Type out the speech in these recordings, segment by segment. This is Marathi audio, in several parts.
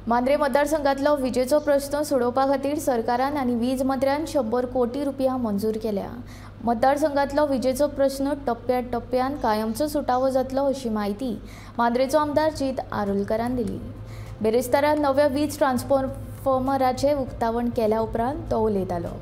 मांद्रे मतदारसंघातलो विजेचो प्रश्न सोडोवपा खातीर सरकारान आनी वीज मंत्र्यान 100 कोटी रुपया मंजूर केल्या। मतदारसंघातलो विजेचो प्रश्न टप्प्यान कायमचो सुटावो जातलो अशी माहिती मांद्रेचो आमदार जीत आरोलकरान दिली। बेरेस्तारान नव्या वीज ट्रान्सफॉर्मराचें उक्तावण केल्या उपरांत तो उलयतालो।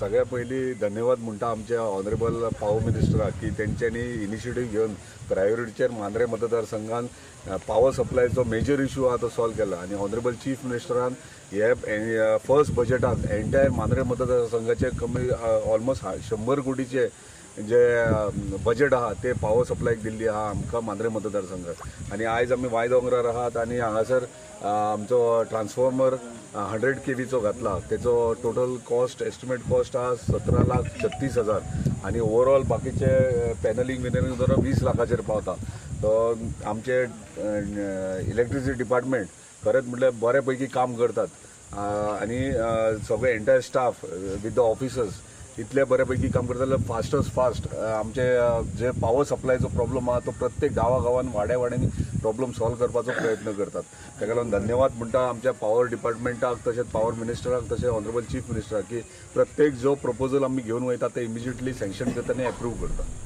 सगळ्या पयलीं धन्यवाद म्हणटा आमच्या ऑनरेबल पावर मिनिस्टराक की तेंच्यांनी इनिशिएटीव घेवन प्रायोरिटीचेर मांद्रे मतदारसंघान पावर सप्लायचो मेजर इश्यू आहा तो सॉल्व केला आनी ऑनरेबल चीफ मिनिस्टरान हे फर्स्ट बजेटाक एंटायर मांद्रे मतदारसंघाचे कमी ऑलमोस्ट 100 कोटीचे जे बजेट आहा ते पावर सप्लायक दिल्ली आहा आमकां मांद्रे मतदारसंघाक। आनी आयज आमी वाय दोंगरार आहात आनी हांगासर आमचो ट्रान्सफॉर्मर 100 KVचो घातला। तेचो टोटल कॉस्ट एस्टिमेट कॉस्ट आहा 17,36,000 आनी ओवरऑल बाकीचे पॅनलिंग धरून 20 लाखाचेर पावता। तो आमचे इलेक्ट्रिसिटी डिपार्टमेंट खरेंच म्हटल्यार बरे पैकी काम करतात आनी सगळे entire staff with the officers इतले बऱ्यापैकी काम करता। फास्ट आमचे जे पावर सप्लायचो प्रॉब्लम आहा तो प्रत्येक गांवांनी वाड्यांनी प्रॉब्लम सॉल्व करपाचो प्रयत्न करतात। ताका लागून धन्यवाद म्हणटा आमच्या पावर डिपार्टमेंटाक तशेंच पावर मिनिस्टराक तशेंच ऑनरेबल चीफ मिनिस्टराक की प्रत्येक जो प्रपोजल आमी घेवन वयता ते इमिजिएटली सँक्शन करता आनी एप्रूव करता।